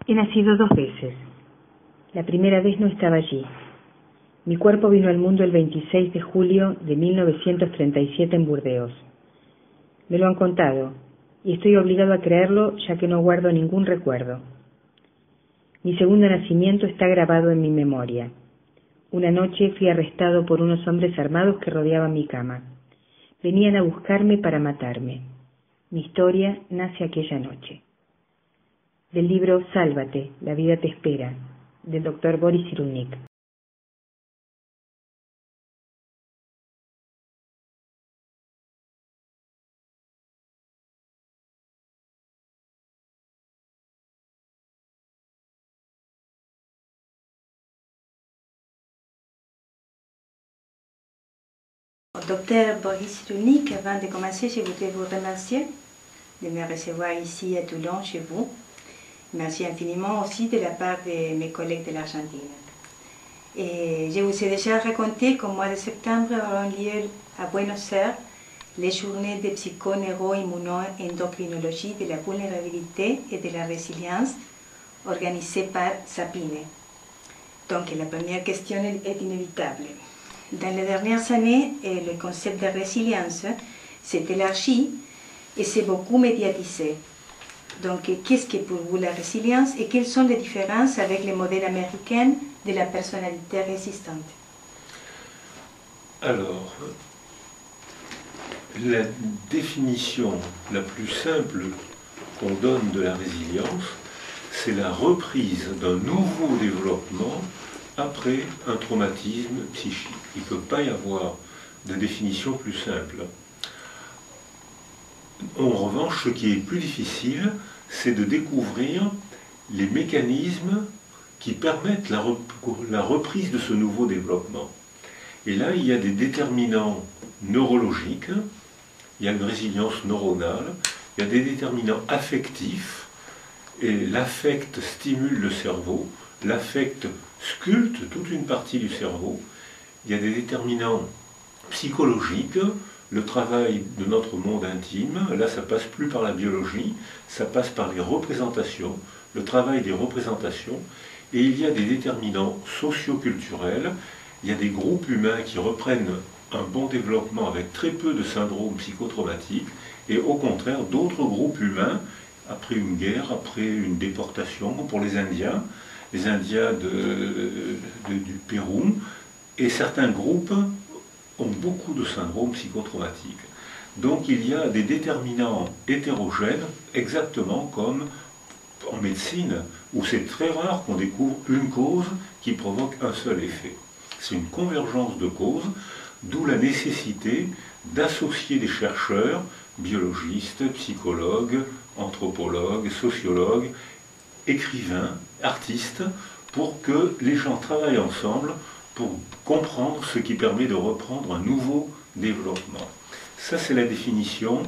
He nacido 2 veces. La primera vez no estaba allí. Mi cuerpo vino al mundo el 26 de julio de 1937 en Burdeos. Me lo han contado, y estoy obligado a creerlo ya que no guardo ningún recuerdo. Mi segundo nacimiento está grabado en mi memoria. Una noche fui arrestado por unos hombres armados que rodeaban mi cama. Venían a buscarme para matarme. Mi historia nace aquella noche. Del libro Sálvate, la vida te espera, del Dr. Boris Cyrulnik. Docteur Boris Cyrulnik, avant de commencer, je voudrais vous remercier de me recevoir ici à Toulon, chez vous. Merci infiniment aussi de la part de mes collègues de l'Argentine. Et je vous ai déjà raconté qu'au mois de septembre auront lieu à Buenos Aires les journées de psycho-neuro-immuno-endocrinologie de la vulnérabilité et de la résilience organisées par Sapine. Donc la première question est inévitable. Dans les dernières années, le concept de résilience s'est élargi et s'est beaucoup médiatisé. Donc, qu'est-ce que pour vous la résilience et quelles sont les différences avec les modèles américains de la personnalité résistante? Alors, la définition la plus simple qu'on donne de la résilience, c'est la reprise d'un nouveau développement après un traumatisme psychique. Il ne peut pas y avoir de définition plus simple. En revanche, ce qui est plus difficile, c'est de découvrir les mécanismes qui permettent la reprise de ce nouveau développement. Et là, il y a des déterminants neurologiques, il y a une résilience neuronale, il y a des déterminants affectifs, et l'affect stimule le cerveau, l'affect sculpte toute une partie du cerveau. Il y a des déterminants psychologiques, le travail de notre monde intime, là ça passe plus par la biologie, ça passe par les représentations, le travail des représentations, et il y a des déterminants socio-culturels, il y a des groupes humains qui reprennent un bon développement avec très peu de syndromes psychotraumatiques, et au contraire d'autres groupes humains, après une guerre, après une déportation, pour les Indiens du Pérou, et certains groupes ont beaucoup de syndromes psychotraumatiques. Donc il y a des déterminants hétérogènes, exactement comme en médecine, où c'est très rare qu'on découvre une cause qui provoque un seul effet. C'est une convergence de causes, d'où la nécessité d'associer des chercheurs, biologistes, psychologues, anthropologues, sociologues, écrivains, artistes, pour que les gens travaillent ensemble pour comprendre ce qui permet de reprendre un nouveau développement. Ça, c'est la définition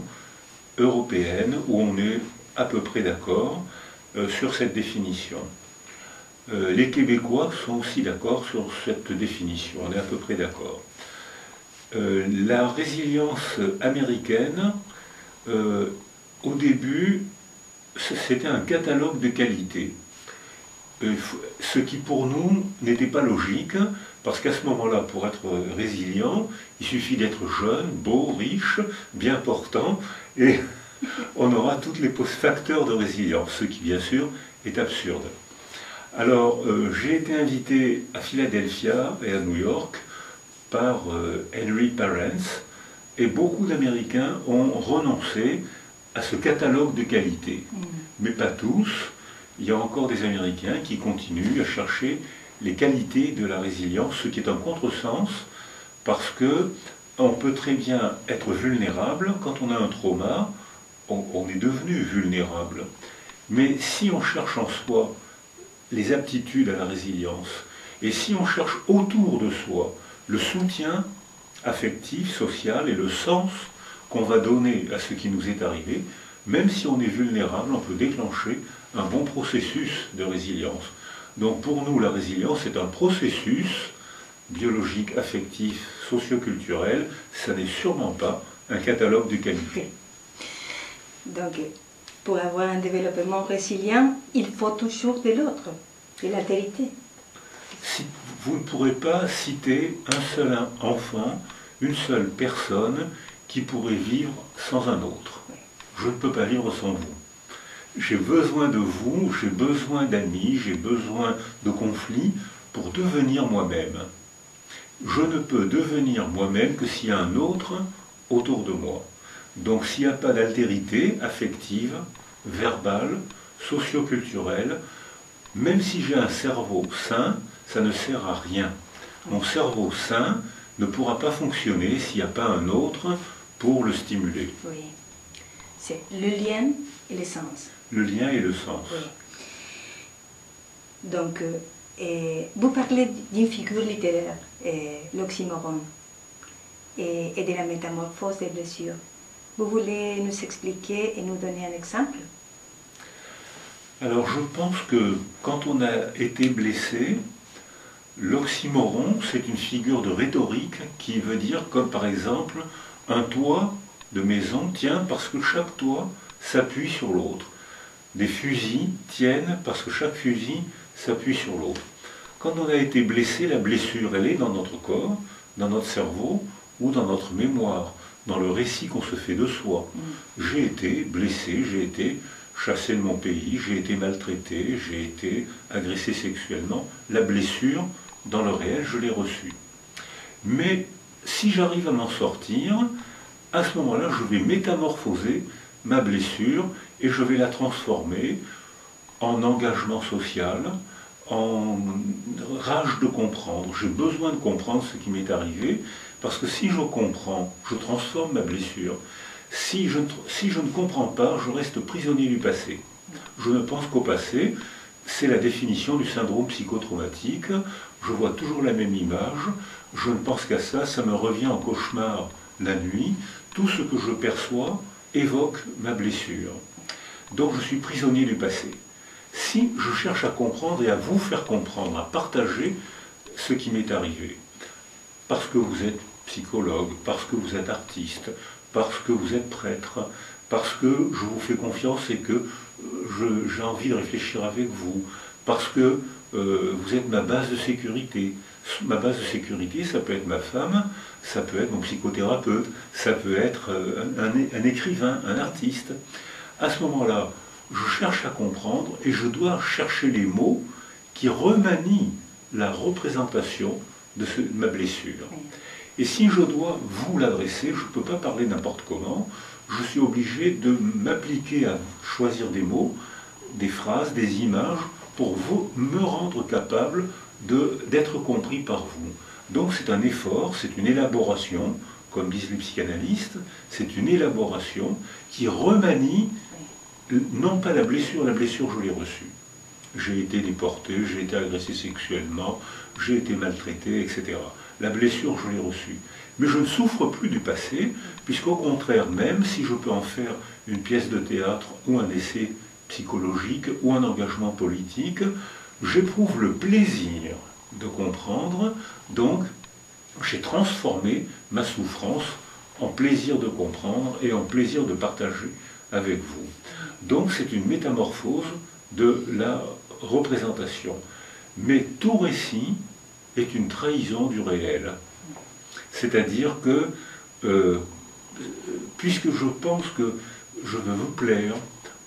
européenne où on est à peu près d'accord sur cette définition. Les Québécois sont aussi d'accord sur cette définition, on est à peu près d'accord. La résilience américaine, au début, c'était un catalogue de qualités. Ce qui pour nous n'était pas logique, parce qu'à ce moment-là, pour être résilient, il suffit d'être jeune, beau, riche, bien portant, et on aura tous les facteurs de résilience, ce qui bien sûr est absurde. Alors, j'ai été invité à Philadelphia et à New York par Henry Parents, et beaucoup d'Américains ont renoncé à ce catalogue de qualités, mais pas tous. Il y a encore des Américains qui continuent à chercher les qualités de la résilience, ce qui est un contresens, parce que on peut très bien être vulnérable. Quand on a un trauma, on est devenu vulnérable. Mais si on cherche en soi les aptitudes à la résilience, et si on cherche autour de soi le soutien affectif, social et le sens qu'on va donner à ce qui nous est arrivé, même si on est vulnérable, on peut déclencher un bon processus de résilience. Donc pour nous, la résilience, c'est un processus biologique, affectif, socio-culturel. Ça n'est sûrement pas un catalogue de qualités. Donc, pour avoir un développement résilient, il faut toujours de l'autre, de l'altérité. Vous ne pourrez pas citer un seul enfant, une seule personne qui pourrait vivre sans un autre. Je ne peux pas vivre sans vous. J'ai besoin de vous, j'ai besoin d'amis, j'ai besoin de conflits pour devenir moi-même. Je ne peux devenir moi-même que s'il y a un autre autour de moi. Donc s'il n'y a pas d'altérité affective, verbale, socio-culturelle, même si j'ai un cerveau sain, ça ne sert à rien. Mon cerveau sain ne pourra pas fonctionner s'il n'y a pas un autre pour le stimuler. Oui, c'est le lien et le sens. Le lien et le sens. Oui. Donc, vous parlez d'une figure littéraire, l'oxymoron, et de la métamorphose des blessures. Vous voulez nous expliquer et nous donner un exemple? Alors je pense que quand on a été blessé, l'oxymoron, c'est une figure de rhétorique qui veut dire comme par exemple un toit de maison tient parce que chaque toit s'appuie sur l'autre. Des fusils tiennent parce que chaque fusil s'appuie sur l'autre. Quand on a été blessé, la blessure, elle est dans notre corps, dans notre cerveau ou dans notre mémoire, dans le récit qu'on se fait de soi. J'ai été blessé, j'ai été chassé de mon pays, j'ai été maltraité, j'ai été agressé sexuellement. La blessure, dans le réel, je l'ai reçue. Mais si j'arrive à m'en sortir, à ce moment-là, je vais métamorphoser ma blessure et je vais la transformer en engagement social, en rage de comprendre. J'ai besoin de comprendre ce qui m'est arrivé, parce que si je comprends, je transforme ma blessure. Si je ne comprends pas, je reste prisonnier du passé. Je ne pense qu'au passé. C'est la définition du syndrome psychotraumatique. Je vois toujours la même image, je ne pense qu'à ça, ça me revient en cauchemar la nuit. Tout ce que je perçois évoque ma blessure. Donc je suis prisonnier du passé. Si je cherche à comprendre et à vous faire comprendre, à partager ce qui m'est arrivé, parce que vous êtes psychologue, parce que vous êtes artiste, parce que vous êtes prêtre, parce que je vous fais confiance et que j'ai envie de réfléchir avec vous, parce que vous êtes ma base de sécurité. Ma base de sécurité, ça peut être ma femme, ça peut être mon psychothérapeute, ça peut être un écrivain, un artiste. À ce moment-là, je cherche à comprendre et je dois chercher les mots qui remanient la représentation de ma blessure. Et si je dois vous l'adresser, je ne peux pas parler n'importe comment, je suis obligé de m'appliquer à choisir des mots, des phrases, des images, pour me rendre capable d'être compris par vous. Donc c'est un effort, c'est une élaboration, comme disent les psychanalystes, c'est une élaboration qui remanie, non pas la blessure je l'ai reçue. J'ai été déporté, j'ai été agressé sexuellement, j'ai été maltraité, etc. La blessure, je l'ai reçue. Mais je ne souffre plus du passé, puisqu'au contraire, même si je peux en faire une pièce de théâtre ou un essai psychologique ou un engagement politique, j'éprouve le plaisir de comprendre, donc j'ai transformé ma souffrance en plaisir de comprendre et en plaisir de partager avec vous. Donc c'est une métamorphose de la représentation. Mais tout récit est une trahison du réel. C'est-à-dire que, puisque je pense que je veux vous plaire,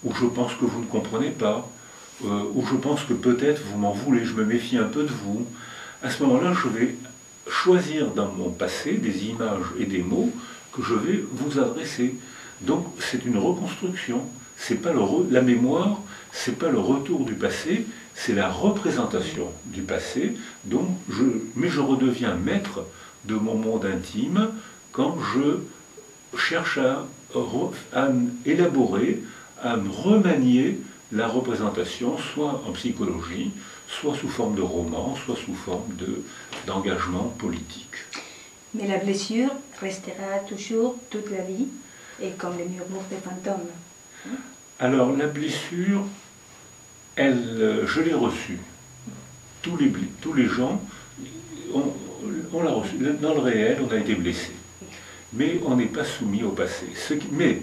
ou je pense que vous ne comprenez pas, ou je pense que peut-être vous m'en voulez, je me méfie un peu de vous, à ce moment-là, je vais choisir dans mon passé des images et des mots que je vais vous adresser. Donc c'est une reconstruction. C'est pas la mémoire, c'est pas le retour du passé, c'est la représentation du passé. Donc mais je redeviens maître de mon monde intime quand je cherche à élaborer, à me remanier la représentation, soit en psychologie, soit sous forme de roman, soit sous forme d'engagement politique. Mais la blessure restera toujours toute la vie, et comme le murmure des fantômes. Alors la blessure, je l'ai reçue. Tous les gens, on l'a reçue. Dans le réel, on a été blessé. Mais on n'est pas soumis au passé. Mais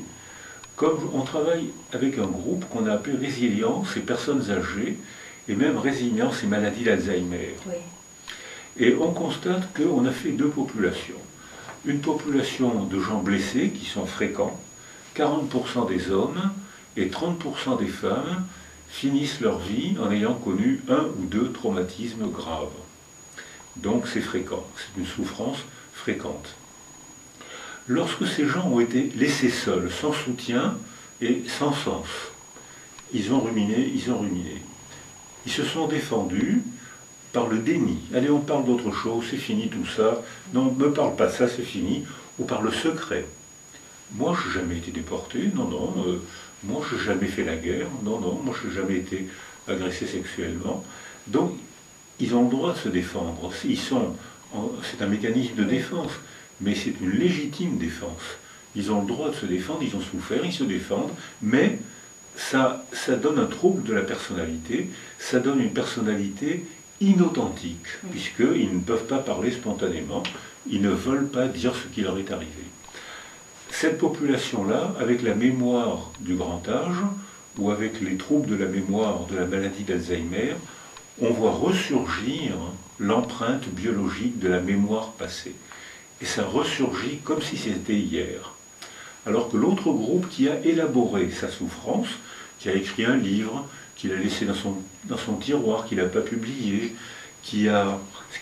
Comme on travaille avec un groupe qu'on a appelé résilience et personnes âgées, et même résilience et maladie d'Alzheimer. Oui. Et on constate qu'on a fait deux populations. Une population de gens blessés qui sont fréquents, 40% des hommes et 30% des femmes finissent leur vie en ayant connu un ou deux traumatismes graves. Donc c'est fréquent, c'est une souffrance fréquente. Lorsque ces gens ont été laissés seuls, sans soutien et sans sens, ils ont ruminé. Ils se sont défendus par le déni. Allez, on parle d'autre chose, c'est fini tout ça. Non, ne me parle pas de ça, c'est fini. Ou par le secret. Moi, je n'ai jamais été déporté, non. Moi, je n'ai jamais fait la guerre, non. Moi, je n'ai jamais été agressé sexuellement. Donc, ils ont le droit de se défendre. C'est un mécanisme de défense, mais c'est une légitime défense. Ils ont le droit de se défendre, ils ont souffert, ils se défendent, mais ça donne un trouble de la personnalité, ça donne une personnalité inauthentique, puisqu'ils ne peuvent pas parler spontanément, ils ne veulent pas dire ce qui leur est arrivé. Cette population-là, avec la mémoire du grand âge, ou avec les troubles de la mémoire de la maladie d'Alzheimer, on voit ressurgir l'empreinte biologique de la mémoire passée. Et ça ressurgit comme si c'était hier. Alors que l'autre groupe qui a élaboré sa souffrance, qui a écrit un livre, qu'il a laissé dans son tiroir, qu'il n'a pas publié, qui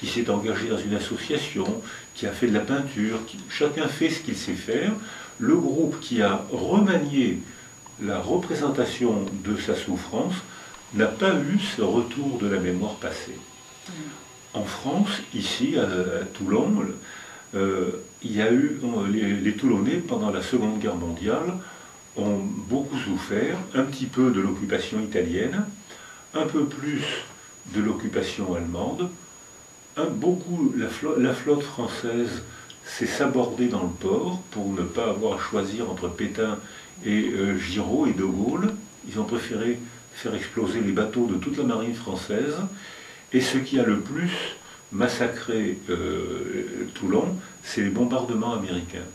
s'est engagé dans une association, qui a fait de la peinture, chacun fait ce qu'il sait faire. Le groupe qui a remanié la représentation de sa souffrance n'a pas eu ce retour de la mémoire passée. En France, ici, à Toulon, il y a eu les Toulonnais, pendant la Seconde Guerre mondiale, ont beaucoup souffert, un petit peu de l'occupation italienne, un peu plus de l'occupation allemande, beaucoup la flotte française s'est sabordée dans le port pour ne pas avoir à choisir entre Pétain et Giraud et De Gaulle. Ils ont préféré faire exploser les bateaux de toute la marine française, et ce qui a le plus massacré Toulon, c'est les bombardements américains.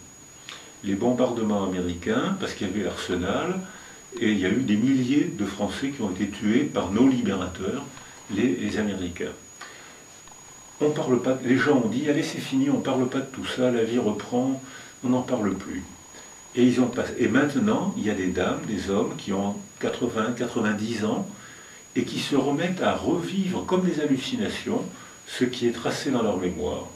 Les bombardements américains, parce qu'il y avait l'arsenal, et il y a eu des milliers de Français qui ont été tués par nos libérateurs, les Américains. On parle pas, les gens ont dit, allez c'est fini, on ne parle pas de tout ça, la vie reprend, on n'en parle plus. Et maintenant, il y a des dames, des hommes qui ont 80, 90 ans, et qui se remettent à revivre comme des hallucinations ce qui est tracé dans leur mémoire.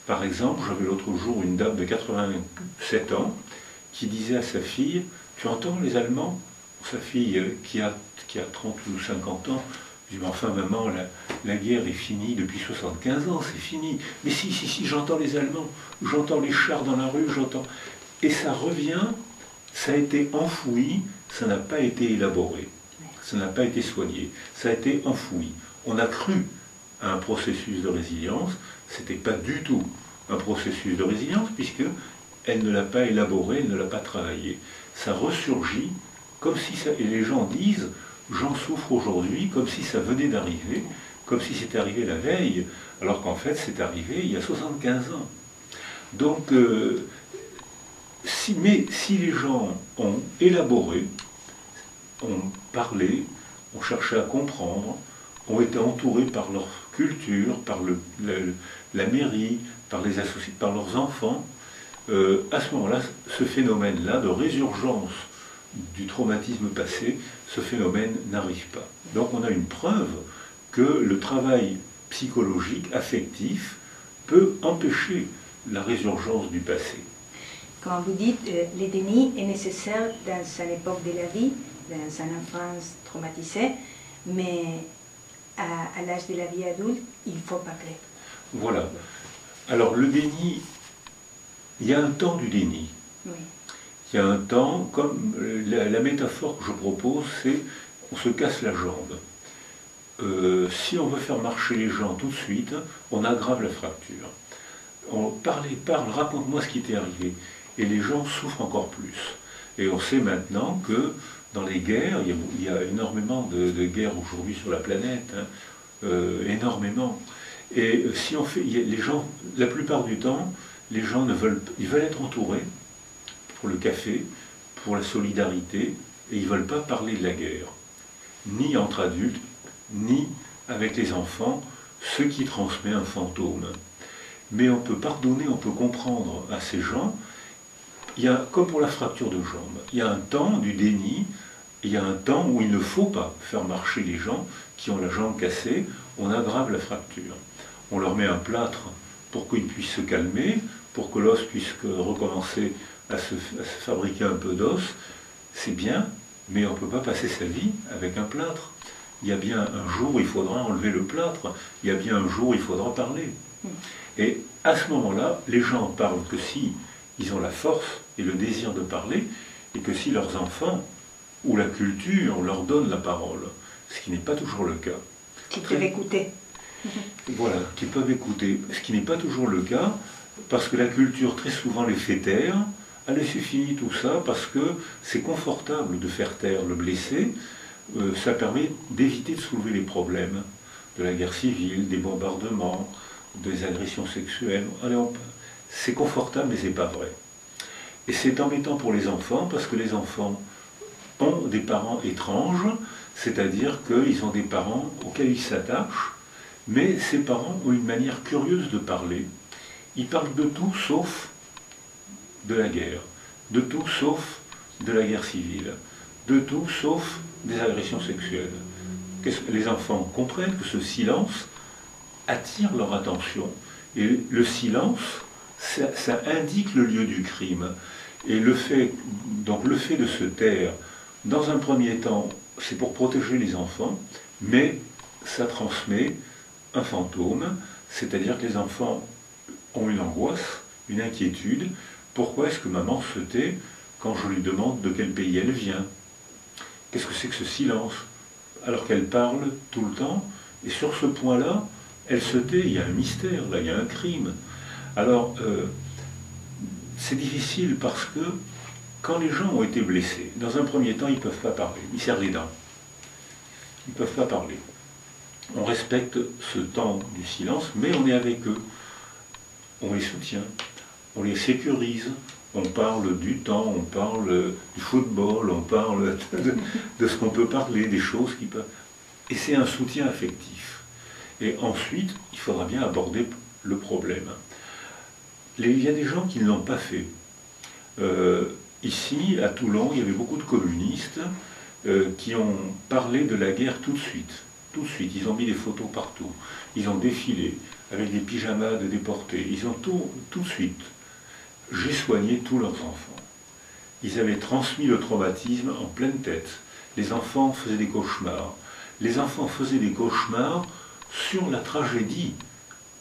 Par exemple, j'avais l'autre jour une dame de 87 ans qui disait à sa fille, tu entends les Allemands? Sa fille qui a 30 ou 50 ans, je dis, mais enfin maman, la guerre est finie depuis 75 ans, c'est fini. Mais si, j'entends les Allemands, j'entends les chars dans la rue, j'entends... Et ça revient, ça a été enfoui, ça n'a pas été élaboré, ça n'a pas été soigné, ça a été enfoui. On a cru à un processus de résilience, ce n'était pas du tout un processus de résilience, puisqu'elle ne l'a pas élaboré, elle ne l'a pas travaillé. Ça ressurgit, comme si ça... Et les gens disent, j'en souffre aujourd'hui, comme si ça venait d'arriver, comme si c'était arrivé la veille, alors qu'en fait c'est arrivé il y a 75 ans. Donc, si les gens ont élaboré, ont parlé, ont cherché à comprendre, ont été entourés par leur culture, par la mairie, par les associés, par leurs enfants, à ce moment-là, ce phénomène-là de résurgence du traumatisme passé, ce phénomène n'arrive pas. Donc on a une preuve que le travail psychologique, affectif, peut empêcher la résurgence du passé. Quand vous dites le déni est nécessaire dans une époque de la vie, dans une enfance traumatisée, mais à l'âge de la vie adulte, il faut parler. Voilà. Alors le déni, il y a un temps du déni. Oui. Il y a un temps, comme la métaphore que je propose, c'est on se casse la jambe. Si on veut faire marcher les gens tout de suite, on aggrave la fracture. Parle, raconte-moi ce qui t'est arrivé. Et les gens souffrent encore plus. Et on sait maintenant que dans les guerres, il y a énormément de guerres aujourd'hui sur la planète, énormément. Et si on fait, les gens, la plupart du temps, les gens veulent être entourés pour le café, pour la solidarité et ils ne veulent pas parler de la guerre, ni entre adultes, ni avec les enfants, ce qui transmet un fantôme. Mais on peut pardonner, on peut comprendre à ces gens. Il y a, comme pour la fracture de jambe, il y a un temps du déni, il y a un temps où il ne faut pas faire marcher les gens qui ont la jambe cassée, on aggrave la fracture. On leur met un plâtre pour qu'ils puissent se calmer, pour que l'os puisse recommencer à se fabriquer un peu d'os. C'est bien, mais on ne peut pas passer sa vie avec un plâtre. Il y a bien un jour où il faudra enlever le plâtre, il y a bien un jour où il faudra parler. Et à ce moment-là, les gens parlent que si ils ont la force et le désir de parler, et que si leurs enfants ou la culture leur donne la parole, ce qui n'est pas toujours le cas. Qui peuvent écouter. Voilà, qui peuvent écouter, ce qui n'est pas toujours le cas, parce que la culture très souvent les fait taire. Allez, c'est fini tout ça, parce que c'est confortable de faire taire le blessé, ça permet d'éviter de soulever les problèmes de la guerre civile, des bombardements, des agressions sexuelles. C'est confortable, mais c'est pas vrai. Et c'est embêtant pour les enfants, parce que les enfants ont des parents étranges, c'est-à-dire qu'ils ont des parents auxquels ils s'attachent, mais ces parents ont une manière curieuse de parler. Ils parlent de tout sauf de la guerre, de tout sauf de la guerre civile, de tout sauf des agressions sexuelles. Les enfants comprennent que ce silence attire leur attention. Et le silence, ça indique le lieu du crime. Et le fait de se taire, dans un premier temps, c'est pour protéger les enfants, mais ça transmet un fantôme, c'est-à-dire que les enfants ont une angoisse, une inquiétude. Pourquoi est-ce que maman se tait quand je lui demande de quel pays elle vient? Qu'est-ce que c'est que ce silence? Alors qu'elle parle tout le temps, et sur ce point-là, elle se tait, il y a un mystère, là, il y a un crime. Alors, c'est difficile parce que quand les gens ont été blessés, dans un premier temps, ils ne peuvent pas parler, ils serrent les dents. Ils ne peuvent pas parler. On respecte ce temps du silence, mais on est avec eux. On les soutient, on les sécurise, on parle du temps, on parle du football, on parle de ce qu'on peut parler, des choses qui peuvent... Et c'est un soutien affectif. Et ensuite, il faudra bien aborder le problème. Il y a des gens qui ne l'ont pas fait. Ici, à Toulon, il y avait beaucoup de communistes qui ont parlé de la guerre tout de suite. Tout de suite, ils ont mis des photos partout. Ils ont défilé avec des pyjamas de déportés. Ils ont tout de suite. J'ai soigné tous leurs enfants. Ils avaient transmis le traumatisme en pleine tête. Les enfants faisaient des cauchemars. Les enfants faisaient des cauchemars sur la tragédie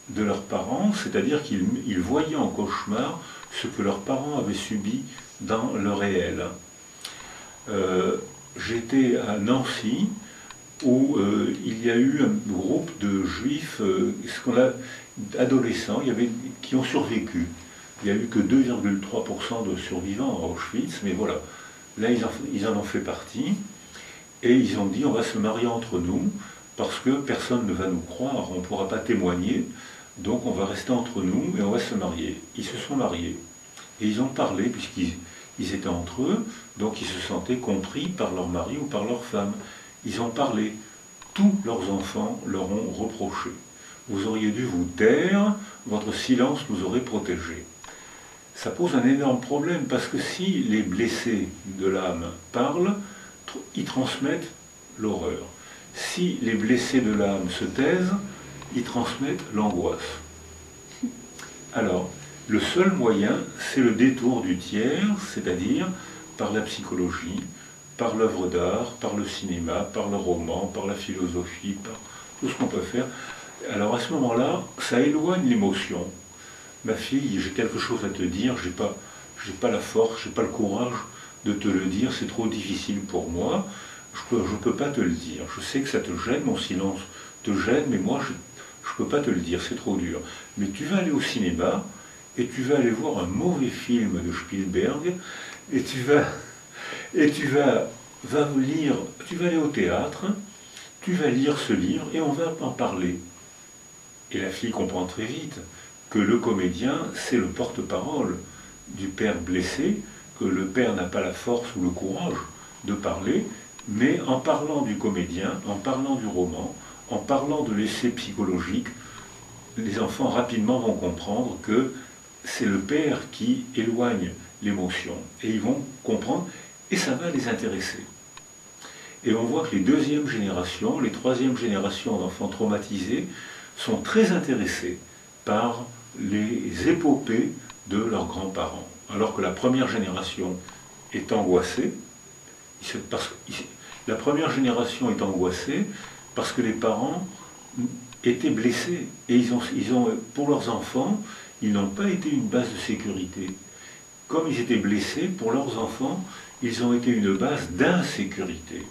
de leurs parents, c'est-à-dire qu'ils voyaient en cauchemar ce que leurs parents avaient subi dans le réel. J'étais à Nancy, où il y a eu un groupe de juifs, adolescents, qui ont survécu. Il n'y a eu que 2,3% de survivants à Auschwitz, mais voilà. Là, ils en ont fait partie, et ils ont dit, on va se marier entre nous, parce que personne ne va nous croire, on ne pourra pas témoigner, donc on va rester entre nous et on va se marier. Ils se sont mariés, et ils ont parlé, puisqu'ils étaient entre eux, donc ils se sentaient compris par leur mari ou par leur femme. Ils ont parlé. Tous leurs enfants leur ont reproché. Vous auriez dû vous taire, votre silence nous aurait protégés. Ça pose un énorme problème, parce que si les blessés de l'âme parlent, ils transmettent l'horreur. Si les blessés de l'âme se taisent, ils transmettent l'angoisse. Alors, le seul moyen, c'est le détour du tiers, c'est-à-dire par la psychologie, par l'œuvre d'art, par le cinéma, par le roman, par la philosophie, par tout ce qu'on peut faire. Alors à ce moment-là, ça éloigne l'émotion. Ma fille, j'ai quelque chose à te dire, j'ai pas la force, j'ai pas le courage de te le dire, c'est trop difficile pour moi, je peux pas te le dire. Je sais que ça te gêne, mon silence te gêne, mais moi je peux pas te le dire, c'est trop dur. Mais tu vas aller au cinéma, et tu vas aller voir un mauvais film de Spielberg, et tu vas aller au théâtre, tu vas lire ce livre et on va en parler. Et la fille comprend très vite que le comédien, c'est le porte-parole du père blessé, que le père n'a pas la force ou le courage de parler, mais en parlant du comédien, en parlant du roman, en parlant de l'essai psychologique, les enfants rapidement vont comprendre que c'est le père qui éloigne l'émotion. Et ils vont comprendre, et ça va les intéresser. Et on voit que les deuxièmes générations, les troisièmes générations d'enfants traumatisés sont très intéressés par les épopées de leurs grands-parents. Alors que la première génération est angoissée, la première génération est angoissée parce que les parents étaient blessés. Et pour leurs enfants, ils n'ont pas été une base de sécurité. Comme ils étaient blessés, pour leurs enfants, ils ont été une base d'insécurité.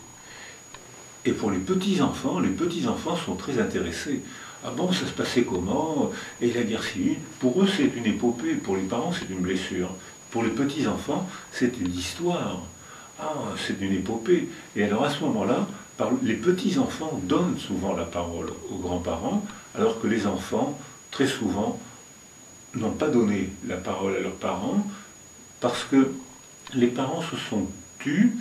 Et pour les petits-enfants sont très intéressés. Ah bon, ça se passait comment? Et la guerre civile, pour eux c'est une épopée, pour les parents c'est une blessure. Pour les petits-enfants, c'est une histoire. Ah, c'est une épopée. Et alors à ce moment-là, les petits-enfants donnent souvent la parole aux grands-parents, alors que les enfants, très souvent, n'ont pas donné la parole à leurs parents, parce que les parents se sont tus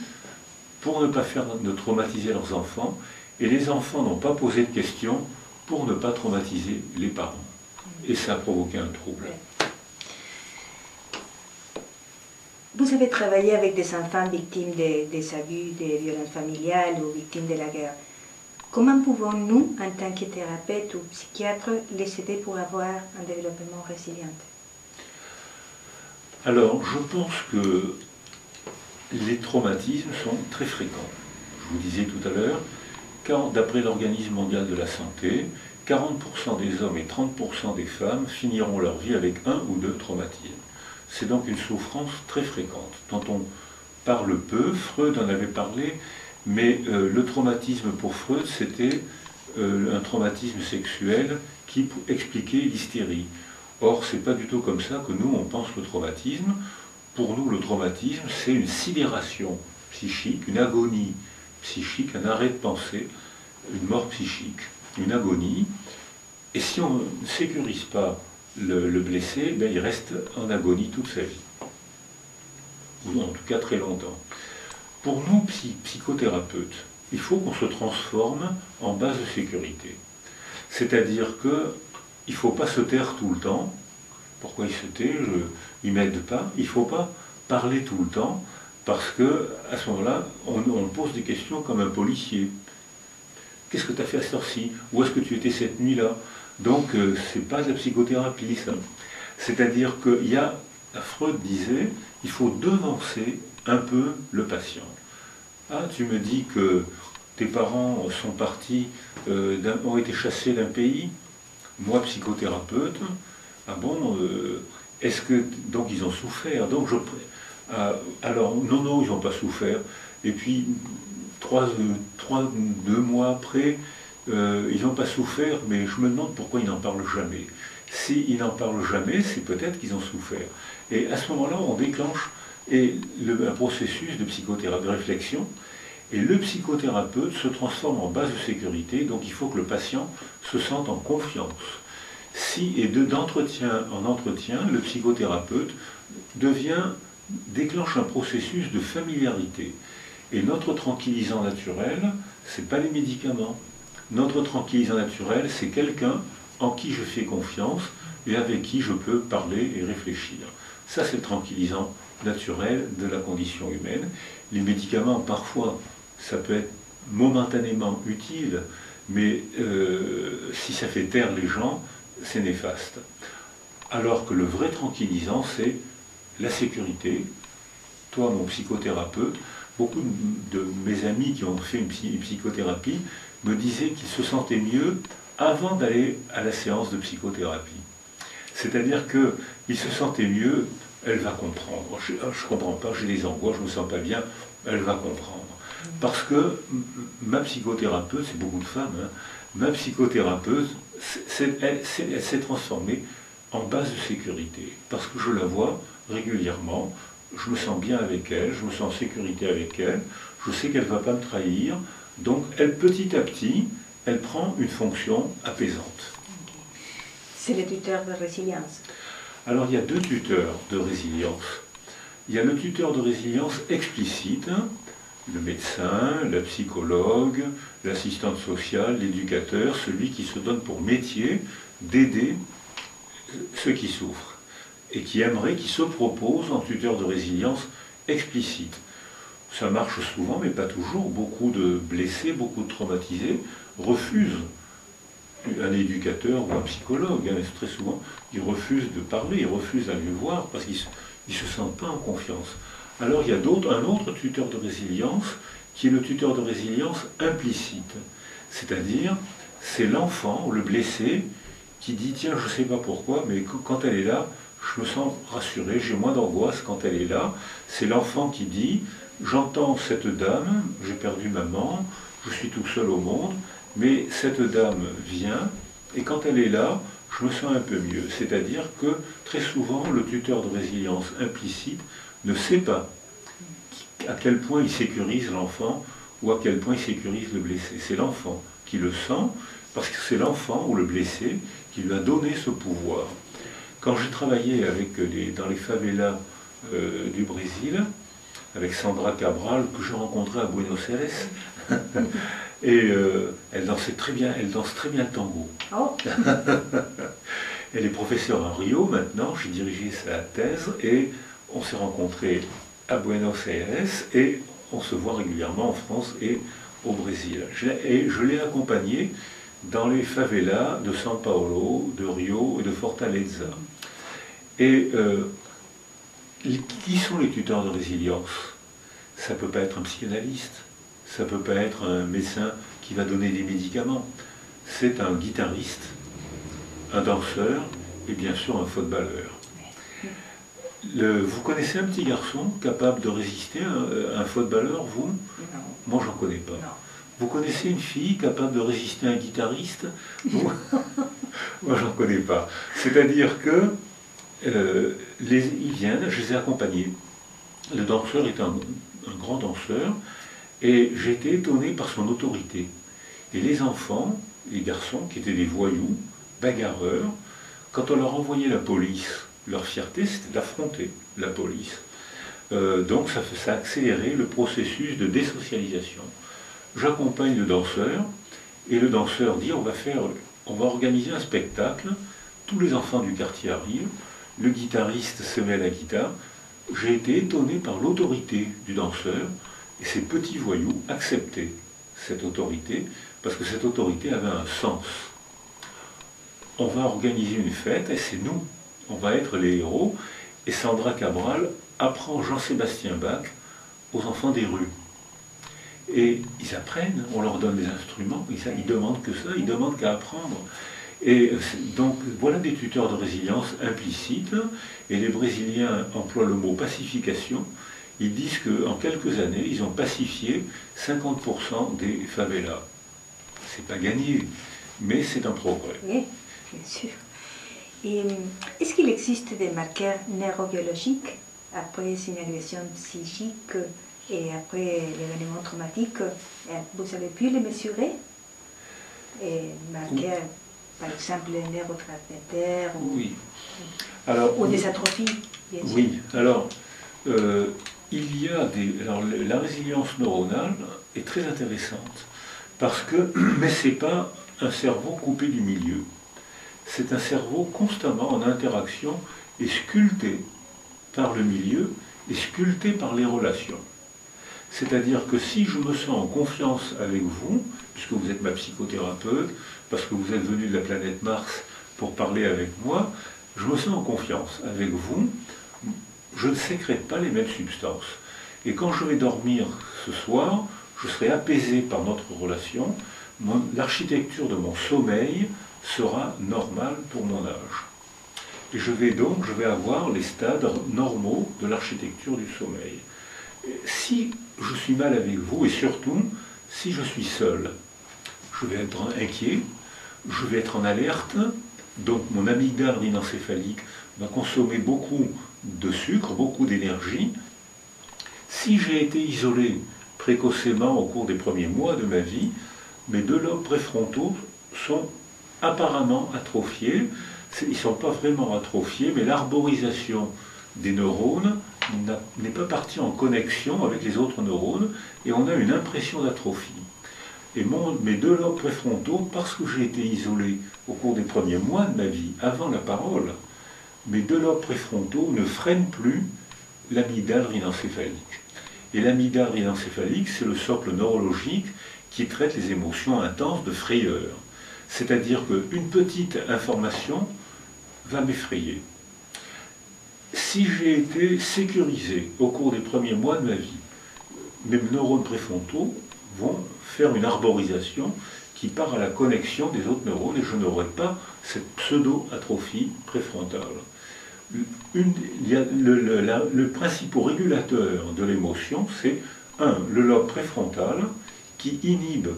pour ne pas de traumatiser leurs enfants, et les enfants n'ont pas posé de questions pour ne pas traumatiser les parents. Et ça a provoqué un trouble. Vous avez travaillé avec des enfants victimes des abus, des violences familiales ou victimes de la guerre. Comment pouvons-nous, en tant que thérapeute ou psychiatre, les aider pour avoir un développement résilient? Alors, je pense que les traumatismes sont très fréquents. Je vous disais tout à l'heure, d'après l'Organisme mondial de la santé, 40% des hommes et 30% des femmes finiront leur vie avec un ou deux traumatismes. C'est donc une souffrance très fréquente, dont on parle peu. Freud en avait parlé, mais le traumatisme pour Freud, c'était un traumatisme sexuel qui expliquait l'hystérie. Or, ce n'est pas du tout comme ça que nous, on pense le traumatisme. Pour nous, le traumatisme, c'est une sidération psychique, une agonie psychique, un arrêt de pensée, une mort psychique, une agonie. Et si on ne sécurise pas le blessé, ben, il reste en agonie toute sa vie. Ou en tout cas très longtemps. Pour nous, psychothérapeutes, il faut qu'on se transforme en base de sécurité. C'est-à-dire qu'il ne faut pas se taire tout le temps. Pourquoi il se tait? Il ne m'aide pas. Il ne faut pas parler tout le temps, parce qu'à ce moment-là, on pose des questions comme un policier. Qu'est-ce que tu as fait à cette heure-ci? Où est-ce que tu étais cette nuit-là? Donc, ce n'est pas de la psychothérapie, ça. C'est-à-dire Freud disait, il faut devancer un peu le patient. Ah, tu me dis que tes parents sont partis, ont été chassés d'un pays. Moi, psychothérapeute, ah bon, est-ce que... Donc, ils ont souffert. Donc, alors, non, ils n'ont pas souffert. Et puis, 2 mois après, ils n'ont pas souffert, mais je me demande pourquoi ils n'en parlent jamais. S'ils n'en parlent jamais, c'est peut-être qu'ils ont souffert. Et à ce moment-là, on déclenche un processus de psychothérapie, de réflexion, et le psychothérapeute se transforme en base de sécurité, donc il faut que le patient se sente en confiance. D'entretien en entretien, le psychothérapeute déclenche un processus de familiarité. Et notre tranquillisant naturel, ce n'est pas les médicaments. Notre tranquillisant naturel, c'est quelqu'un en qui je fais confiance et avec qui je peux parler et réfléchir. Ça, c'est le tranquillisant naturel de la condition humaine. Les médicaments, parfois, ça peut être momentanément utile, mais si ça fait taire les gens, c'est néfaste. Alors que le vrai tranquillisant, c'est la sécurité. Toi, mon psychothérapeute, beaucoup de mes amis qui ont fait une psychothérapie me disaient qu'ils se sentaient mieux avant d'aller à la séance de psychothérapie. C'est-à-dire qu'ils se sentaient mieux, elle va comprendre. Je ne comprends pas, j'ai des angoisses, je ne me sens pas bien, elle va comprendre. Parce que ma psychothérapeute, c'est beaucoup de femmes, hein, ma psychothérapeute, elle s'est transformée en base de sécurité. Parce que je la vois régulièrement, je me sens bien avec elle, je me sens en sécurité avec elle, je sais qu'elle ne va pas me trahir, donc elle, petit à petit, elle prend une fonction apaisante. C'est le tuteur de résilience. Alors il y a 2 tuteurs de résilience. Il y a le tuteur de résilience explicite, le médecin, la psychologue, l'assistante sociale, l'éducateur, celui qui se donne pour métier d'aider ceux qui souffrent et qui aimerait, qui se propose en tuteur de résilience explicite. Ça marche souvent, mais pas toujours. Beaucoup de blessés, beaucoup de traumatisés refusent un éducateur ou un psychologue. Hein, très souvent, ils refusent de parler, ils refusent d'aller le voir parce qu'ils ne se sentent pas en confiance. Alors il y a un autre tuteur de résilience qui est le tuteur de résilience implicite. C'est-à-dire, c'est l'enfant, le blessé, qui dit « Tiens, je ne sais pas pourquoi, mais quand elle est là, je me sens rassuré, j'ai moins d'angoisse quand elle est là. » C'est l'enfant qui dit « J'entends cette dame, j'ai perdu maman, je suis tout seul au monde, mais cette dame vient, et quand elle est là, je me sens un peu mieux. » C'est-à-dire que très souvent, le tuteur de résilience implicite ne sait pas à quel point il sécurise l'enfant ou à quel point il sécurise le blessé. C'est l'enfant qui le sent, parce que c'est l'enfant ou le blessé qui lui a donné ce pouvoir. Quand j'ai travaillé dans les favelas du Brésil, avec Sandra Cabral, que j'ai rencontrée à Buenos Aires, et elle danse très bien le tango. Oh. Elle est professeure à Rio maintenant, j'ai dirigé sa thèse, et on s'est rencontrés à Buenos Aires, et on se voit régulièrement en France et au Brésil. Et je l'ai accompagnée dans les favelas de São Paulo, de Rio et de Fortaleza. Et qui sont les tuteurs de résilience? Ça ne peut pas être un psychanalyste, ça ne peut pas être un médecin qui va donner des médicaments. C'est un guitariste, un danseur et bien sûr un footballeur. Vous connaissez un petit garçon capable de résister à un footballeur, vous? Non. Moi, j'en connais pas. Non. Vous connaissez une fille capable de résister à un guitariste? Moi, j'en connais pas. C'est-à-dire que ils viennent, je les ai accompagnés. Le danseur est un grand danseur, et j'ai été étonné par son autorité. Et les enfants, les garçons, qui étaient des voyous, bagarreurs, quand on leur envoyait la police, leur fierté, c'était d'affronter la police. Donc ça a accéléré le processus de désocialisation. J'accompagne le danseur, et le danseur dit on va organiser un spectacle, tous les enfants du quartier arrivent, le guitariste se met à la guitare. J'ai été étonné par l'autorité du danseur, et ces petits voyous acceptaient cette autorité, parce que cette autorité avait un sens. On va organiser une fête, et c'est nous, on va être les héros, et Sandra Cabral apprend Jean-Sébastien Bach aux enfants des rues. Et ils apprennent, on leur donne des instruments, ils demandent que ça, ils demandent qu'à apprendre. Et donc voilà des tuteurs de résilience implicites, et les Brésiliens emploient le mot pacification. Ils disent qu'en quelques années, ils ont pacifié 50% des favelas. C'est pas gagné, mais c'est un progrès. Oui, bien sûr. Et est-ce qu'il existe des marqueurs neurobiologiques après une agression psychique et après l'événement traumatique? Vous avez pu les mesurer? Et marqueurs, par exemple, les neurotransmetteurs oui. Alors, ou des atrophies, bien sûr. Oui, alors, il y a la résilience neuronale est très intéressante, parce que, mais ce n'est pas un cerveau coupé du milieu. C'est un cerveau constamment en interaction et sculpté par le milieu et sculpté par les relations. C'est-à-dire que si je me sens en confiance avec vous, puisque vous êtes ma psychothérapeute, parce que vous êtes venu de la planète Mars pour parler avec moi, je me sens en confiance avec vous, je ne sécrète pas les mêmes substances. Et quand je vais dormir ce soir, je serai apaisé par notre relation, l'architecture de mon sommeil sera normale pour mon âge. Et je vais avoir les stades normaux de l'architecture du sommeil. Si je suis mal avec vous, et surtout, si je suis seul, je vais être inquiet, je vais être en alerte, donc mon amygdale rhinencéphalique va consommer beaucoup de sucre, beaucoup d'énergie. Si j'ai été isolé précocement au cours des premiers mois de ma vie, mes deux lobes préfrontaux sont apparemment atrophiés. Ils ne sont pas vraiment atrophiés, mais l'arborisation des neurones n'est pas parti en connexion avec les autres neurones et on a une impression d'atrophie. Et mes deux lobes préfrontaux, parce que j'ai été isolé au cours des premiers mois de ma vie, avant la parole, mes deux lobes préfrontaux ne freinent plus l'amygdale rhinencéphalique. Et l'amygdale rhinencéphalique, c'est le socle neurologique qui traite les émotions intenses de frayeur. C'est-à-dire qu'une petite information va m'effrayer. Si j'ai été sécurisé au cours des premiers mois de ma vie, mes neurones préfrontaux vont faire une arborisation qui part à la connexion des autres neurones et je n'aurai pas cette pseudo-atrophie préfrontale. Le principal régulateur de l'émotion, c'est le lobe préfrontal qui inhibe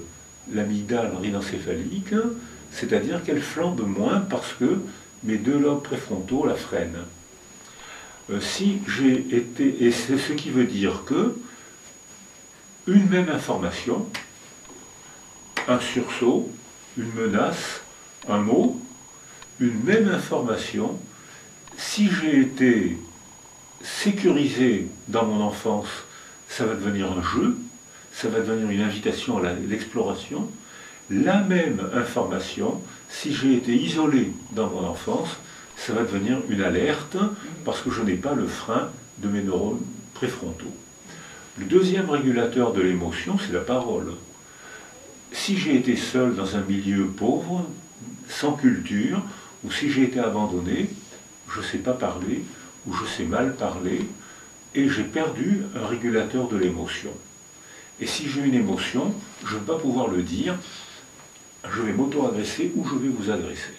l'amygdale rhinencéphalique, c'est-à-dire qu'elle flambe moins parce que mes deux lobes préfrontaux la freinent. Si j'ai été, et c'est ce qui veut dire que une même information, un sursaut, une menace, un mot, une même information, si j'ai été sécurisé dans mon enfance, ça va devenir un jeu, ça va devenir une invitation à l'exploration. La même information, si j'ai été isolé dans mon enfance, ça va devenir une alerte parce que je n'ai pas le frein de mes neurones préfrontaux. Le deuxième régulateur de l'émotion, c'est la parole. Si j'ai été seul dans un milieu pauvre, sans culture, ou si j'ai été abandonné, je ne sais pas parler, ou je sais mal parler, et j'ai perdu un régulateur de l'émotion. Et si j'ai une émotion, je ne vais pas pouvoir le dire, je vais m'auto-agresser ou je vais vous agresser.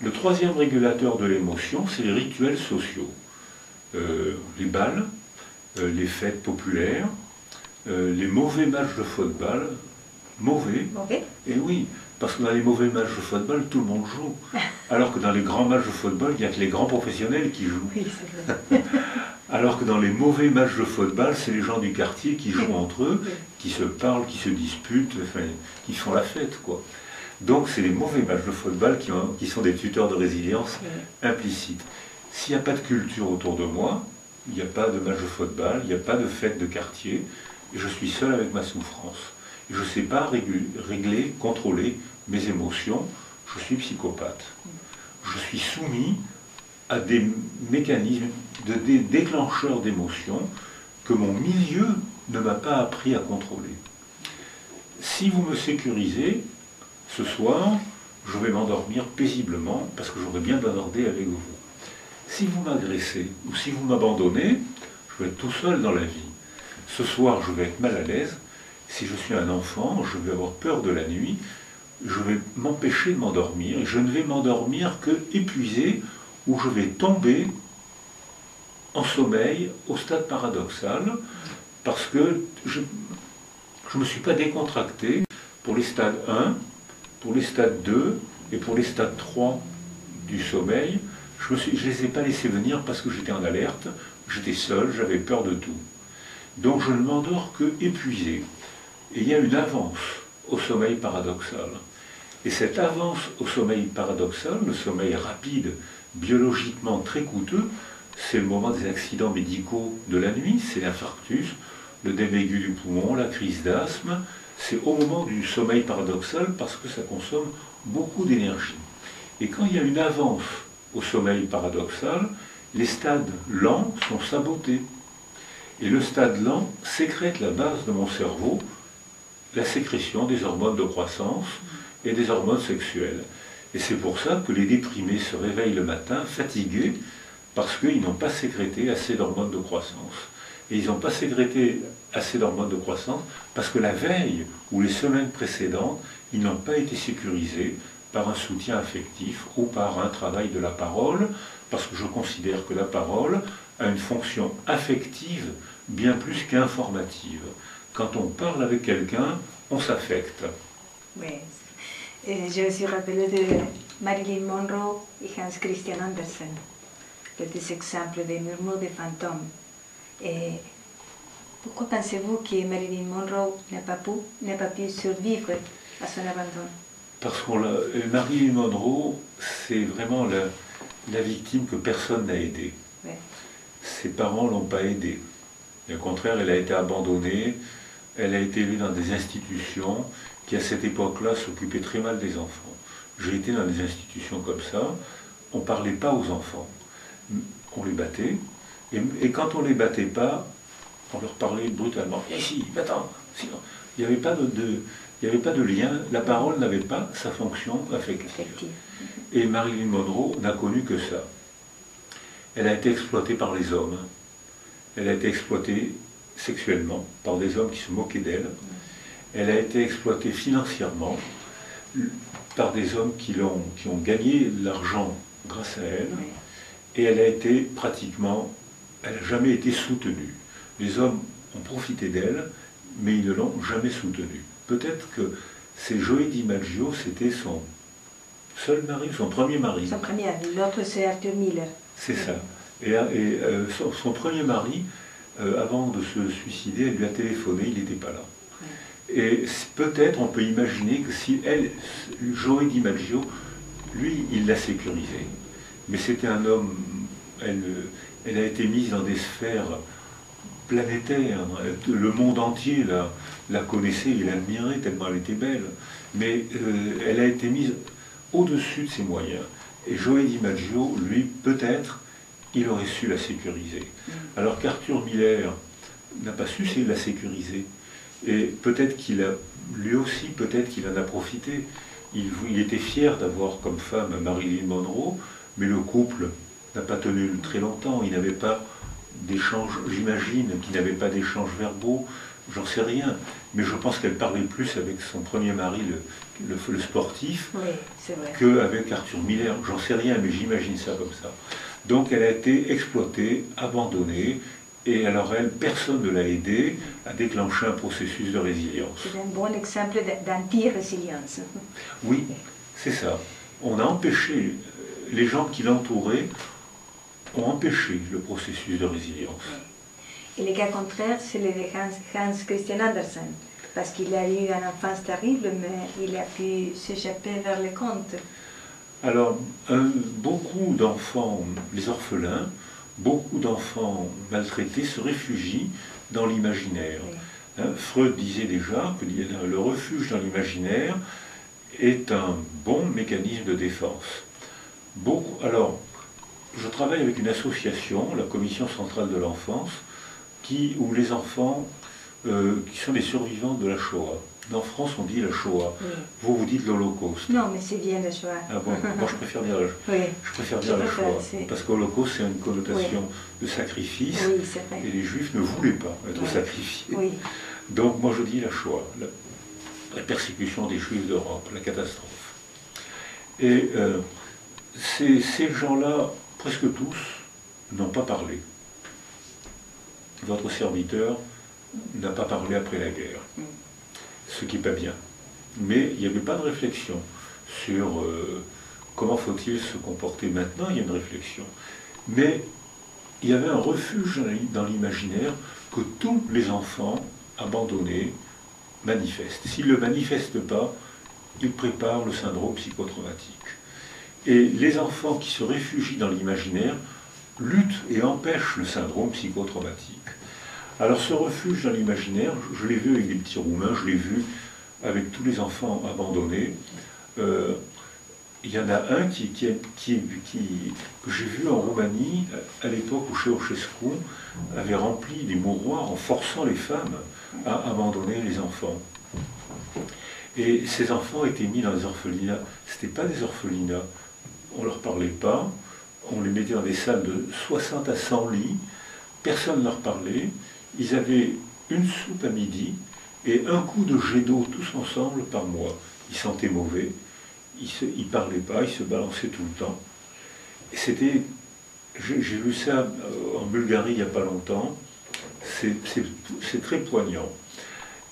Le troisième régulateur de l'émotion, c'est les rituels sociaux. Les bals, les fêtes populaires, les mauvais matchs de football, mauvais. Et oui, parce que dans les mauvais matchs de football, tout le monde joue. Alors que dans les grands matchs de football, il n'y a que les grands professionnels qui jouent. Oui, c'est vrai. Alors que dans les mauvais matchs de football, c'est les gens du quartier qui jouent entre eux, qui se parlent, qui se disputent, enfin, qui font la fête, quoi. Donc c'est les mauvais matchs de football qui sont des tuteurs de résilience implicites. S'il n'y a pas de culture autour de moi, il n'y a pas de match de football, il n'y a pas de fête de quartier, et je suis seul avec ma souffrance. Et je ne sais pas régler, contrôler mes émotions, je suis psychopathe. Je suis soumis à des mécanismes, des déclencheurs d'émotions que mon milieu ne m'a pas appris à contrôler. Si vous me sécurisez, ce soir, je vais m'endormir paisiblement parce que j'aurai bien bavardé avec vous. Si vous m'agressez ou si vous m'abandonnez, je vais être tout seul dans la vie. Ce soir, je vais être mal à l'aise. Si je suis un enfant, je vais avoir peur de la nuit. Je vais m'empêcher de m'endormir. Et je ne vais m'endormir que épuisé où je vais tomber en sommeil au stade paradoxal parce que je ne me suis pas décontracté pour les stades 1, pour les stades 2 et pour les stades 3 du sommeil. Je ne les ai pas laissés venir parce que j'étais en alerte, j'étais seul, j'avais peur de tout. Donc je ne m'endors que épuisé. Et il y a une avance au sommeil paradoxal. Et cette avance au sommeil paradoxal, le sommeil rapide, biologiquement très coûteux, c'est le moment des accidents médicaux de la nuit, c'est l'infarctus, le dème aigu du poumon, la crise d'asthme. C'est au moment du sommeil paradoxal parce que ça consomme beaucoup d'énergie. Et quand il y a une avance au sommeil paradoxal, les stades lents sont sabotés. Et le stade lent sécrète la base de mon cerveau, la sécrétion des hormones de croissance et des hormones sexuelles. Et c'est pour ça que les déprimés se réveillent le matin fatigués parce qu'ils n'ont pas sécrété assez d'hormones de croissance. Et ils n'ont pas sécrété assez d'hormones de croissance parce que la veille ou les semaines précédentes, ils n'ont pas été sécurisés par un soutien affectif ou par un travail de la parole, parce que je considère que la parole a une fonction affective bien plus qu'informative. Quand on parle avec quelqu'un, on s'affecte. Oui. Je me suis rappelé de Marilyn Monroe et Hans Christian Andersen, des exemples de murmures de fantômes. Et pourquoi pensez-vous que Marilyn Monroe n'a pas pu survivre à son abandon? Parce que Marilyn Monroe, c'est vraiment la victime que personne n'a aidée. Ouais. ses parents ne l'ont pas aidée. Et au contraire, elle a été abandonnée, elle a été élevée dans des institutions qui, à cette époque-là, s'occupaient très mal des enfants. J'ai été dans des institutions comme ça, on ne parlait pas aux enfants, on les battait, et quand on ne les battait pas, on leur parlait brutalement. « Ici, attends !» Il n'y avait pas de lien, la parole n'avait pas sa fonction affective. Et Marilyn Monroe n'a connu que ça. Elle a été exploitée par les hommes. Elle a été exploitée sexuellement par des hommes qui se moquaient d'elle. Elle a été exploitée financièrement par des hommes qui ont gagné de l'argent grâce à elle. Et elle a été pratiquement, elle n'a jamais été soutenue. Les hommes ont profité d'elle, mais ils ne l'ont jamais soutenue. Peut-être que c'est Joey DiMaggio, c'était son seul mari, son premier mari. Son premier, l'autre c'est Arthur Miller. C'est ça. Et son premier mari, avant de se suicider, elle lui a téléphoné, il n'était pas là. Et peut-être on peut imaginer que si Joey DiMaggio, lui, il l'a sécurisé. Mais c'était un homme, elle a été mise dans des sphères planétaires. Le monde entier la connaissait, il l'admirait tellement elle était belle. Mais elle a été mise au-dessus de ses moyens. Et Joey DiMaggio, lui, peut-être, il aurait su la sécuriser. Alors qu'Arthur Miller n'a pas su la sécuriser. Et peut-être qu'il a, lui aussi, peut-être qu'il en a profité. Il était fier d'avoir comme femme Marilyn Monroe, mais le couple n'a pas tenu très longtemps. Il n'avait pas d'échanges, j'imagine qu'il n'avait pas d'échanges verbaux, j'en sais rien. Mais je pense qu'elle parlait plus avec son premier mari, le sportif, qu'avec Arthur Miller. J'en sais rien, mais j'imagine ça comme ça. Donc elle a été exploitée, abandonnée, et alors elle, personne ne l'a aidée à déclencher un processus de résilience. C'est un bon exemple d'anti-résilience. Oui, c'est ça. On a empêché, les gens qui l'entouraient ont empêché le processus de résilience. Et le cas contraire, c'est le de Hans Christian Andersen, parce qu'il a eu une enfance terrible, mais il a pu s'échapper vers le conte. Alors, beaucoup d'enfants, les orphelins, beaucoup d'enfants maltraités se réfugient dans l'imaginaire. Oui. Freud disait déjà que le refuge dans l'imaginaire est un bon mécanisme de défense. Alors, je travaille avec une association, la Commission centrale de l'enfance, où les enfants qui sont des survivants de la Shoah. En France, on dit la Shoah. Oui. Vous dites l'Holocauste. Non, mais c'est bien la Shoah. Ah bon, moi je préfère dire la Shoah. Parce qu'Holocauste, c'est une connotation de sacrifice. Oui, c'est vrai. Et les Juifs ne voulaient pas être sacrifiés. Oui. Donc moi je dis la Shoah, la persécution des Juifs d'Europe, la catastrophe. Et ces gens-là, presque tous, n'ont pas parlé. Votre serviteur n'a pas parlé après la guerre. Ce qui n'est pas bien. Mais il n'y avait pas de réflexion sur comment faut-il se comporter maintenant. Il y a une réflexion. Mais il y avait un refuge dans l'imaginaire que tous les enfants abandonnés manifestent. S'ils ne le manifestent pas, ils préparent le syndrome psychotraumatique. Et les enfants qui se réfugient dans l'imaginaire luttent et empêchent le syndrome psychotraumatique. Alors ce refuge dans l'imaginaire, je l'ai vu avec des petits Roumains, je l'ai vu avec tous les enfants abandonnés. Il y en a un que j'ai vu en Roumanie, à l'époque où Ceausescu avait rempli des mouroirs en forçant les femmes à abandonner les enfants. Et ces enfants étaient mis dans des orphelinats. Ce n'étaient pas des orphelinats, on ne leur parlait pas, on les mettait dans des salles de 60 à 100 lits, personne ne leur parlait. Ils avaient une soupe à midi et un coup de jet d'eau tous ensemble par mois. Ils sentaient mauvais, ils ne parlaient pas, ils se balançaient tout le temps. Et c'était, j'ai vu ça en Bulgarie il n'y a pas longtemps, c'est très poignant.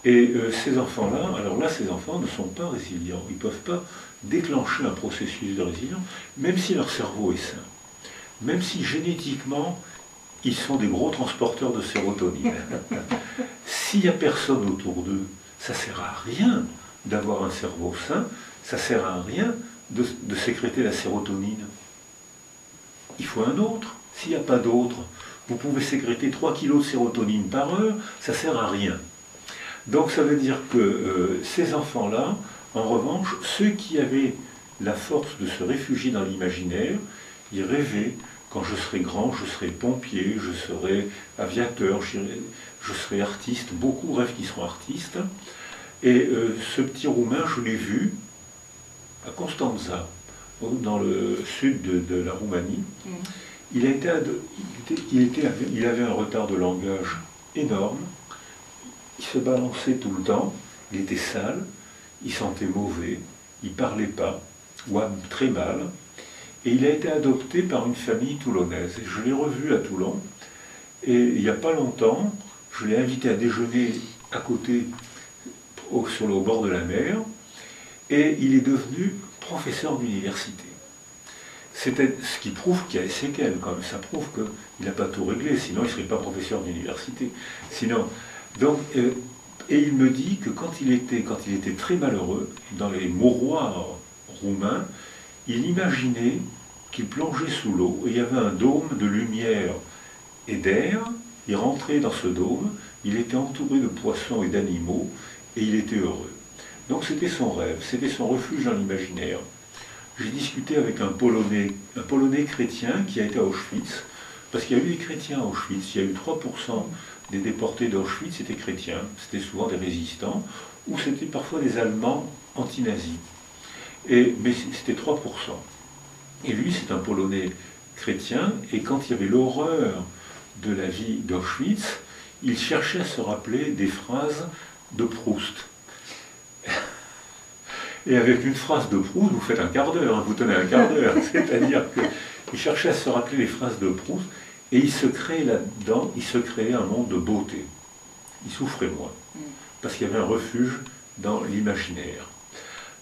Et ces enfants-là, alors là, ces enfants ne sont pas résilients, ils ne peuvent pas déclencher un processus de résilience, même si leur cerveau est sain, même si génétiquement, ils sont des gros transporteurs de sérotonine. S'il n'y a personne autour d'eux, ça ne sert à rien d'avoir un cerveau sain, ça ne sert à rien de sécréter la sérotonine. Il faut un autre. S'il n'y a pas d'autre, vous pouvez sécréter 3 kg de sérotonine par heure, ça ne sert à rien. Donc ça veut dire que ces enfants-là, en revanche, ceux qui avaient la force de se réfugier dans l'imaginaire, ils rêvaient, quand je serai grand, je serai pompier, je serai aviateur, je serai artiste, beaucoup rêvent qu'ils seront artistes. Et ce petit Roumain, je l'ai vu à Constanța, dans le sud de la Roumanie. Il avait un retard de langage énorme, il se balançait tout le temps, il était sale, il sentait mauvais, il ne parlait pas, ou très mal, et il a été adopté par une famille toulonnaise. Et je l'ai revu à Toulon, et il n'y a pas longtemps, je l'ai invité à déjeuner à côté, au bord de la mer, et il est devenu professeur d'université. C'était ce qui prouve qu'il y a des séquelles, quand même. Ça prouve qu'il n'a pas tout réglé, sinon il ne serait pas professeur d'université. Donc, et il me dit que quand il était très malheureux, dans les mouroirs roumains, il imaginait qu'il plongeait sous l'eau, et il y avait un dôme de lumière et d'air, il rentrait dans ce dôme, il était entouré de poissons et d'animaux, et il était heureux. Donc c'était son rêve, c'était son refuge dans l'imaginaire. J'ai discuté avec un Polonais chrétien qui a été à Auschwitz, parce qu'il y a eu des chrétiens à Auschwitz, il y a eu 3% des déportés d'Auschwitz étaient chrétiens, c'était souvent des résistants, ou c'était parfois des Allemands anti-nazis. Mais c'était 3%. Et lui, c'est un Polonais chrétien, et quand il y avait l'horreur de la vie d'Auschwitz, il cherchait à se rappeler des phrases de Proust. Et avec une phrase de Proust, vous faites un quart d'heure, hein, vous tenez un quart d'heure. C'est-à-dire qu'il cherchait à se rappeler les phrases de Proust, et il se créait là-dedans, il se créait un monde de beauté. Il souffrait moins, parce qu'il y avait un refuge dans l'imaginaire.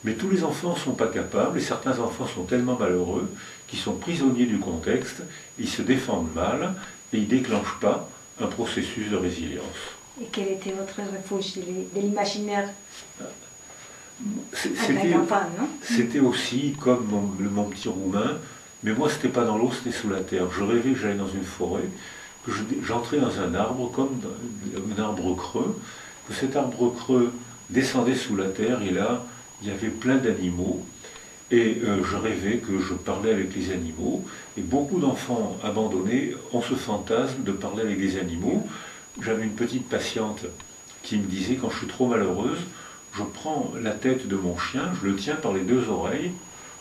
Mais tous les enfants ne sont pas capables, et certains enfants sont tellement malheureux qu'ils sont prisonniers du contexte, ils se défendent mal, et ils ne déclenchent pas un processus de résilience. Et quel était votre refuge de l'imaginaire? C'était aussi comme mon petit Roumain, mais moi c'était pas dans l'eau, c'était sous la terre. Je rêvais que j'allais dans une forêt, que j'entrais dans un arbre, comme un arbre creux, que cet arbre creux descendait sous la terre, et là, il y avait plein d'animaux, et je rêvais que je parlais avec les animaux, et beaucoup d'enfants abandonnés ont ce fantasme de parler avec des animaux. J'avais une petite patiente qui me disait, quand je suis trop malheureuse, je prends la tête de mon chien, je le tiens par les 2 oreilles,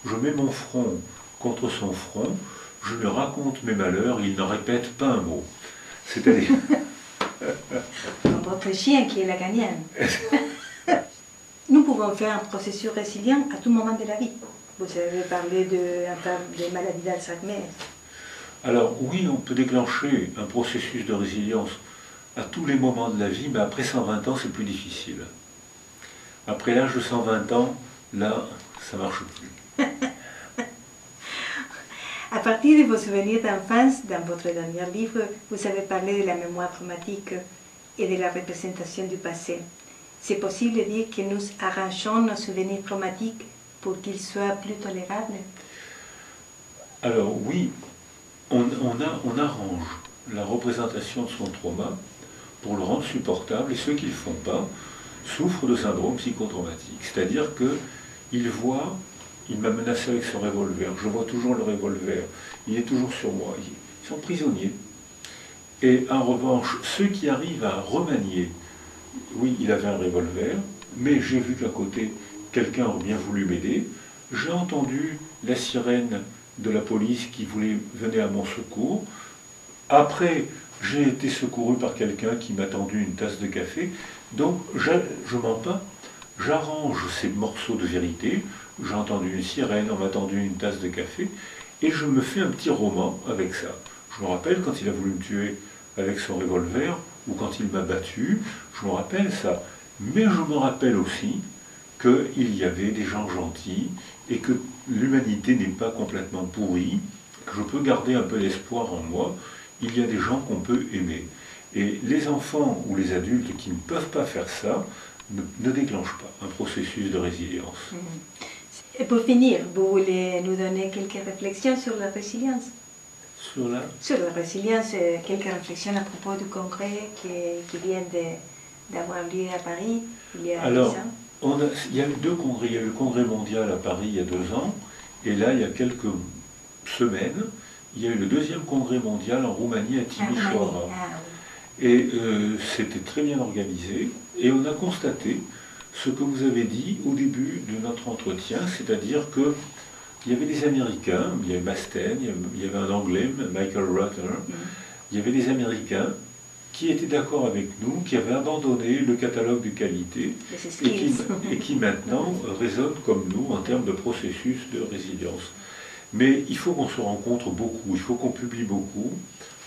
je mets mon front contre son front, je lui raconte mes malheurs, il n'en répète pas un mot. C'est-à-dire... Votre chien qui est la gagnante. Nous pouvons faire un processus résilient à tout moment de la vie. Vous avez parlé des maladies d'Alzheimer. Alors oui, on peut déclencher un processus de résilience à tous les moments de la vie, mais après 120 ans, c'est plus difficile. Après l'âge de 120 ans, là, ça ne marche plus. À partir de vos souvenirs d'enfance, dans votre dernier livre, vous avez parlé de la mémoire traumatique et de la représentation du passé. C'est possible de dire que nous arrangeons nos souvenirs traumatiques pour qu'ils soient plus tolérables? Alors oui, on arrange la représentation de son trauma pour le rendre supportable, et ceux qui ne le font pas souffrent de syndrome psychotraumatique. C'est-à-dire qu'ils voient, il m'a menacé avec son revolver, je vois toujours le revolver, il est toujours sur moi, ils sont prisonniers. Et en revanche, ceux qui arrivent à remanier, oui, il avait un revolver, mais j'ai vu qu'à côté, quelqu'un aurait bien voulu m'aider, j'ai entendu la sirène de la police qui venait à mon secours. Après, j'ai été secouru par quelqu'un qui m'a tendu une tasse de café. Donc, je mens pas, j'arrange ces morceaux de vérité. J'ai entendu une sirène, on m'a tendu une tasse de café, et je me fais un petit roman avec ça. Je me rappelle quand il a voulu me tuer avec son revolver, ou quand il m'a battu, je me rappelle ça. Mais je me rappelle aussi qu'il y avait des gens gentils, et que l'humanité n'est pas complètement pourrie, que je peux garder un peu d'espoir en moi. Il y a des gens qu'on peut aimer. Et les enfants ou les adultes qui ne peuvent pas faire ça ne déclenchent pas un processus de résilience. Et pour finir, vous voulez nous donner quelques réflexions sur la résilience? Sur la résilience, quelques réflexions à propos du congrès qui vient d'avoir lieu à Paris il y a 10 ans. Il y a eu 2 congrès. Il y a eu le congrès mondial à Paris il y a 2 ans, et là, il y a quelques semaines, il y a eu le 2e congrès mondial en Roumanie à Timișoara. Et c'était très bien organisé, et on a constaté ce que vous avez dit au début de notre entretien, c'est-à-dire que il y avait des Américains, il y avait Basten, il y avait un Anglais, Michael Rutter, il y avait des Américains qui étaient d'accord avec nous, qui avaient abandonné le catalogue de qualité et qui maintenant raisonnent comme nous en termes de processus de résilience. Mais il faut qu'on se rencontre beaucoup, il faut qu'on publie beaucoup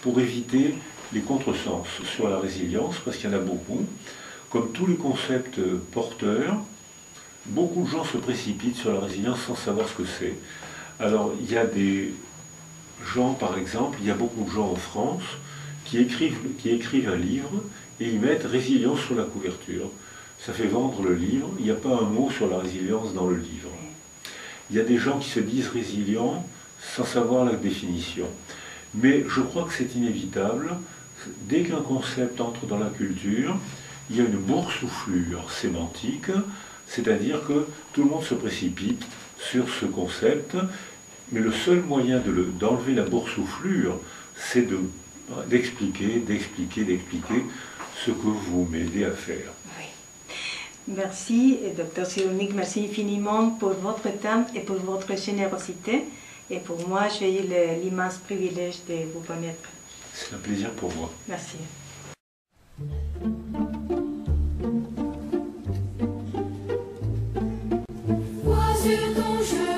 pour éviter les contresens sur la résilience, parce qu'il y en a beaucoup. Comme tous les concepts porteurs, beaucoup de gens se précipitent sur la résilience sans savoir ce que c'est. Alors, il y a des gens, par exemple, il y a beaucoup de gens en France qui écrivent un livre et ils mettent résilience sur la couverture. Ça fait vendre le livre, il n'y a pas un mot sur la résilience dans le livre. Il y a des gens qui se disent résilients sans savoir la définition. Mais je crois que c'est inévitable. Dès qu'un concept entre dans la culture, il y a une boursouflure sémantique, c'est-à-dire que tout le monde se précipite sur ce concept, mais le seul moyen d'enlever la boursouflure, c'est d'expliquer ce que vous m'aidez à faire. Oui. Merci, Dr Cyrulnik, merci infiniment pour votre temps et pour votre générosité. Et pour moi, j'ai eu l'immense privilège de vous connaître. C'est un plaisir pour moi. Merci. Vois sur ton chemin.